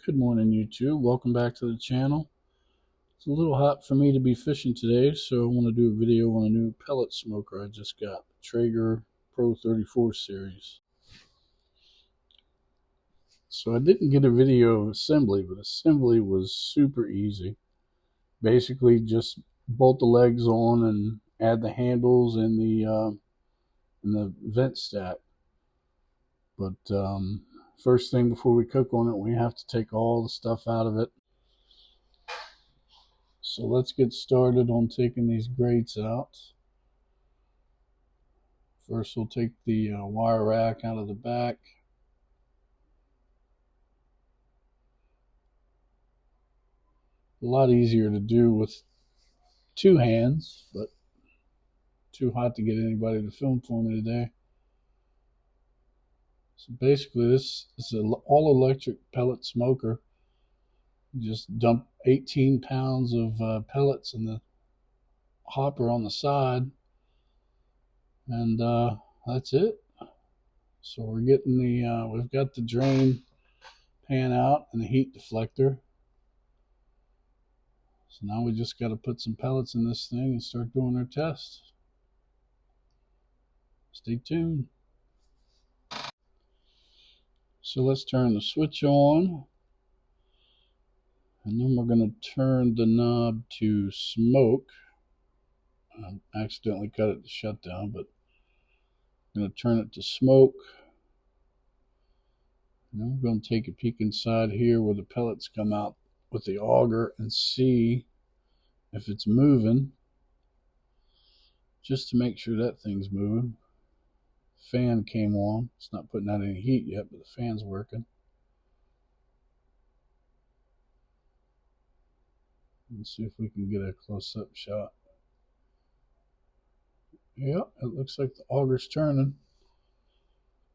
Good morning, YouTube. Welcome back to the channel. It's a little hot for me to be fishing today, so I want to do a video on a new pellet smoker I just got, Traeger Pro 34 series. So I didn't get a video of assembly, but assembly was super easy. Basically, just bolt the legs on and add the handles and the vent stack. But first thing before we cook on it, we have to take all the stuff out of it. So let's get started on taking these grates out. First we'll take the wire rack out of the back. A lot easier to do with two hands, but too hot to get anybody to film for me today. So basically this is an all-electric pellet smoker. You just dump 18 pounds of pellets in the hopper on the side, and that's it. So we're getting the we've got the drain pan out and the heat deflector. So now we just got to put some pellets in this thing and start doing our test. Stay tuned. So let's turn the switch on, and then we're going to turn the knob to smoke. I accidentally cut it to shutdown, but I'm going to turn it to smoke. And then we're going to take a peek inside here where the pellets come out with the auger and see if it's moving, just to make sure that thing's moving. Fan came on. It's not putting out any heat yet, but the fan's working. Let's see if we can get a close-up shot. Yeah, it looks like the auger's turning.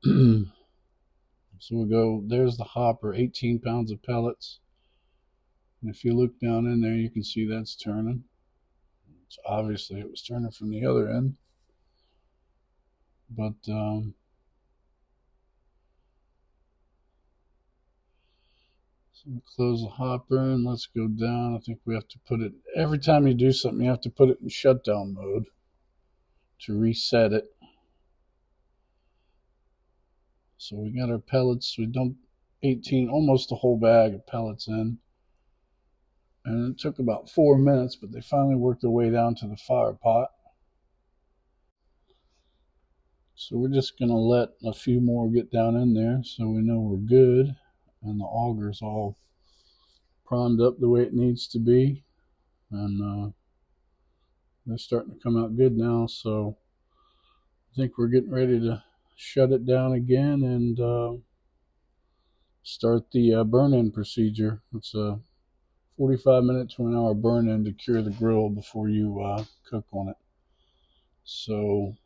So we'll go, there's the hopper, 18 pounds of pellets. And if you look down in there, you can see that's turning. So obviously it was turning from the other end. But so we'll close the hopper and let's go down. I think we have to put it, every time you do something, you have to put it in shutdown mode to reset it. So we got our pellets. We dumped 18, almost a whole bag of pellets in. And it took about 4 minutes, but they finally worked their way down to the fire pot. So we're just going to let a few more get down in there so we know we're good. And the auger's all primed up the way it needs to be. And they're starting to come out good now. So I think we're getting ready to shut it down again and start the burn-in procedure. It's a 45-minute to an hour burn-in to cure the grill before you cook on it. So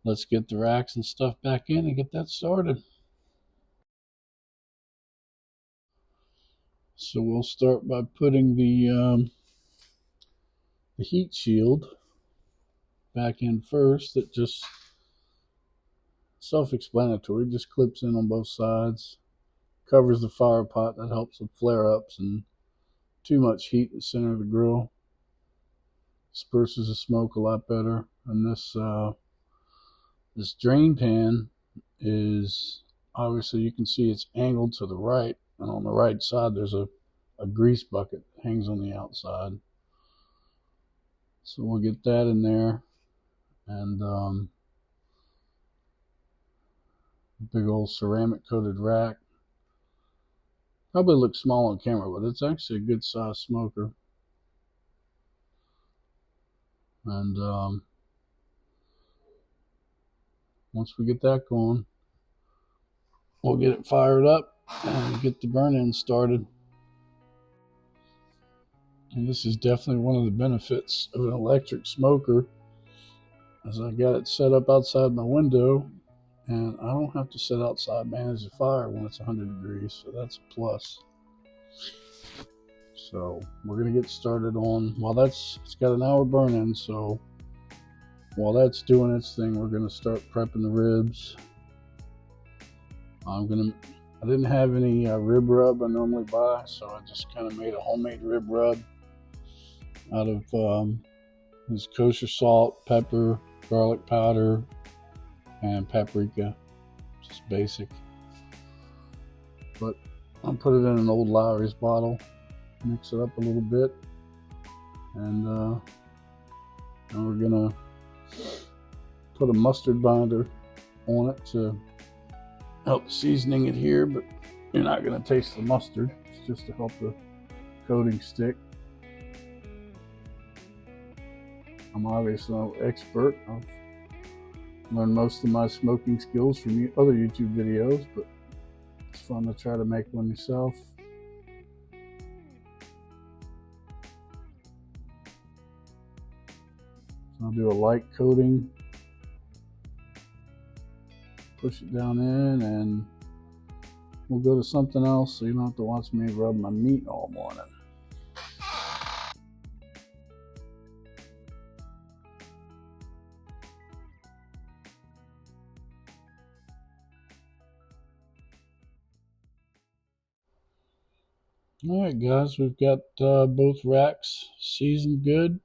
let's get the racks and stuff back in and get that started. So we'll start by putting the heat shield back in first. That just self-explanatory, just clips in on both sides, covers the fire pot. That helps with flare-ups and too much heat in the center of the grill. Disperses the smoke a lot better. And this drain pan is, obviously you can see it's angled to the right, and on the right side there's a grease bucket that hangs on the outside. So we'll get that in there, and big old ceramic coated rack. Probably looks small on camera, but it's actually a good size smoker. And once we get that going, we'll get it fired up and get the burn-in started. And this is definitely one of the benefits of an electric smoker, as I got it set up outside my window, and I don't have to sit outside manage the fire when it's 100 degrees, so that's a plus. So we're gonna get started on, while it's got an hour burn-in, so while that's doing its thing, we're gonna start prepping the ribs. I didn't have any rib rub I normally buy, so I just kind of made a homemade rib rub out of this kosher salt, pepper, garlic powder, and paprika. Just basic. But I'll put it in an old Lowry's bottle, mix it up a little bit, and we're gonna put a mustard binder on it to help the seasoning adhere, but you're not gonna taste the mustard. It's just to help the coating stick. I'm obviously no expert. I've learned most of my smoking skills from other YouTube videos, but it's fun to try to make one yourself. So I'll do a light coating, push it down in, and we'll go to something else so you don't have to watch me rub my meat all morning. Alright guys, we've got both racks seasoned good.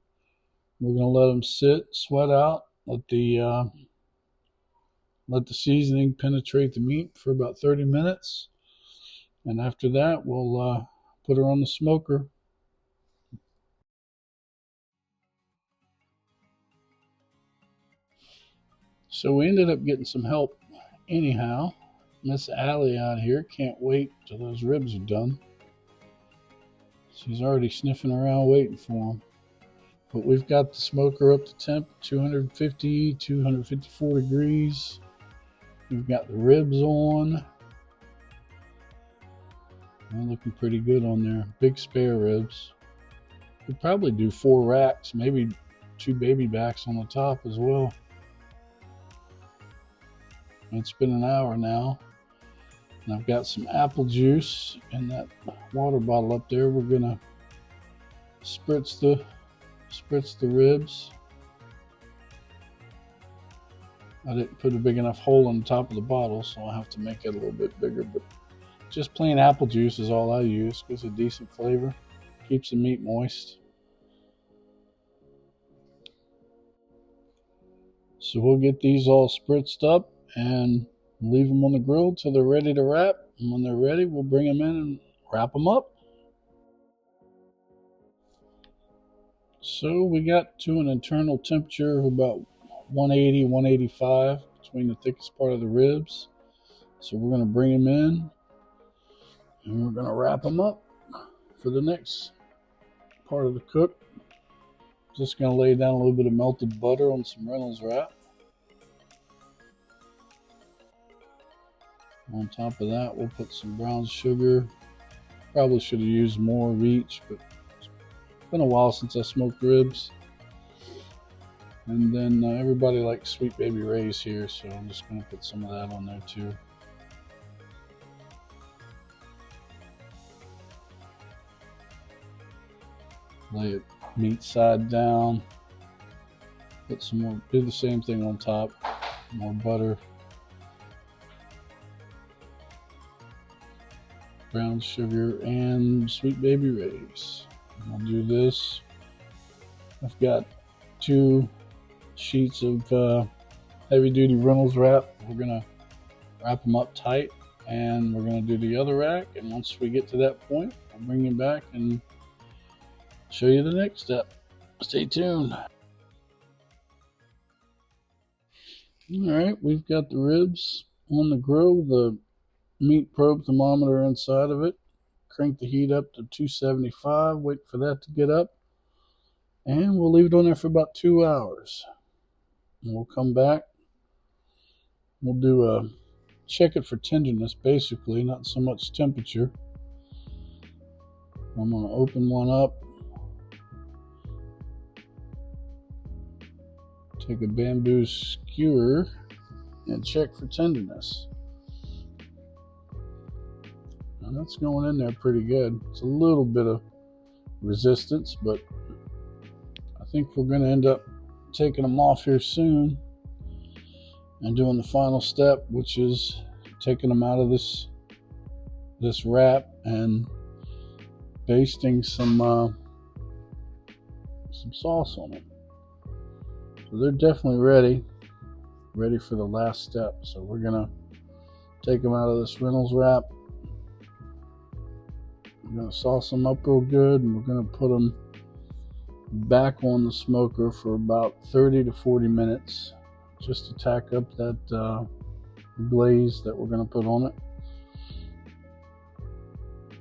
We're going to let them sit, sweat out, let the seasoning penetrate the meat for about 30 minutes. And after that, we'll put her on the smoker. So we ended up getting some help anyhow. Miss Allie out here can't wait till those ribs are done. She's already sniffing around waiting for them. But we've got the smoker up to temp, 250, 254 degrees. We've got the ribs on. They're looking pretty good on there. Big spare ribs. We'd probably do 4 racks, maybe 2 baby backs on the top as well. It's been an hour now. And I've got some apple juice in that water bottle up there. We're gonna spritz the ribs. I didn't put a big enough hole in the top of the bottle, so I'll have to make it a little bit bigger, but just plain apple juice is all I use. Gives a decent flavor, keeps the meat moist. So we'll get these all spritzed up and leave them on the grill till they're ready to wrap. And when they're ready, we'll bring them in and wrap them up. So we got to an internal temperature of about 180, 185 between the thickest part of the ribs. So we're going to bring them in and we're going to wrap them up for the next part of the cook. Just going to lay down a little bit of melted butter on some Reynolds wrap. On top of that, we'll put some brown sugar. Probably should have used more of each, but it's been a while since I smoked ribs. And then everybody likes Sweet Baby Ray's here, so I'm just going to put some of that on there too. Lay it meat side down. Put some more, do the same thing on top. More butter. Brown sugar and Sweet Baby Ray's. I'll do this. I've got 2 sheets of heavy duty Reynolds wrap. We're gonna wrap them up tight and we're gonna do the other rack, and once we get to that point, I'll bring you back and show you the next step. Stay tuned. Alright, we've got the ribs on the grill, the meat probe thermometer inside of it. Crank the heat up to 275, wait for that to get up, and we'll leave it on there for about 2 hours. And we'll come back. We'll do a check it for tenderness, basically, not so much temperature. I'm going to open one up. Take a bamboo skewer and check for tenderness. Now that's going in there pretty good. It's a little bit of resistance, but I think we're going to end up taking them off here soon and doing the final step, which is taking them out of this this wrap and basting some sauce on them. So they're definitely ready for the last step. So we're gonna take them out of this Reynolds wrap. We're gonna sauce them up real good, and we're gonna put them back on the smoker for about 30 to 40 minutes just to tack up that glaze that we're gonna put on it.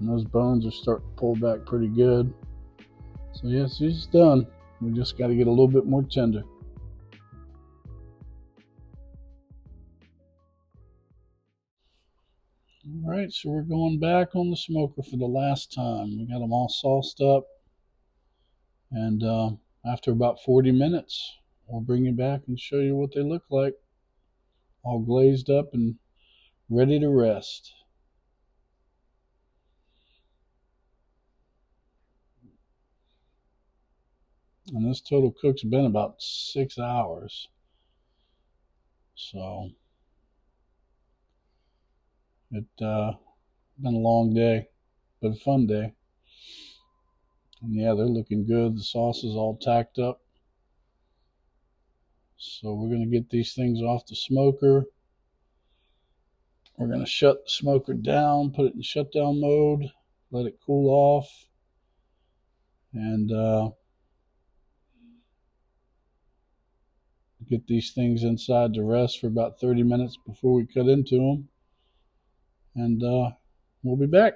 And those bones are starting to pull back pretty good. So yes, he's done. We just got to get a little bit more tender. All right, so we're going back on the smoker for the last time. We got them all sauced up, and after about 40 minutes, we'll bring you back and show you what they look like, all glazed up and ready to rest. And this total cook's been about 6 hours. So it's been a long day, but a fun day. And yeah, they're looking good. The sauce is all tacked up. So we're going to get these things off the smoker. We're going to shut the smoker down, put it in shutdown mode, let it cool off, and get these things inside to rest for about 30 minutes before we cut into them. And we'll be back.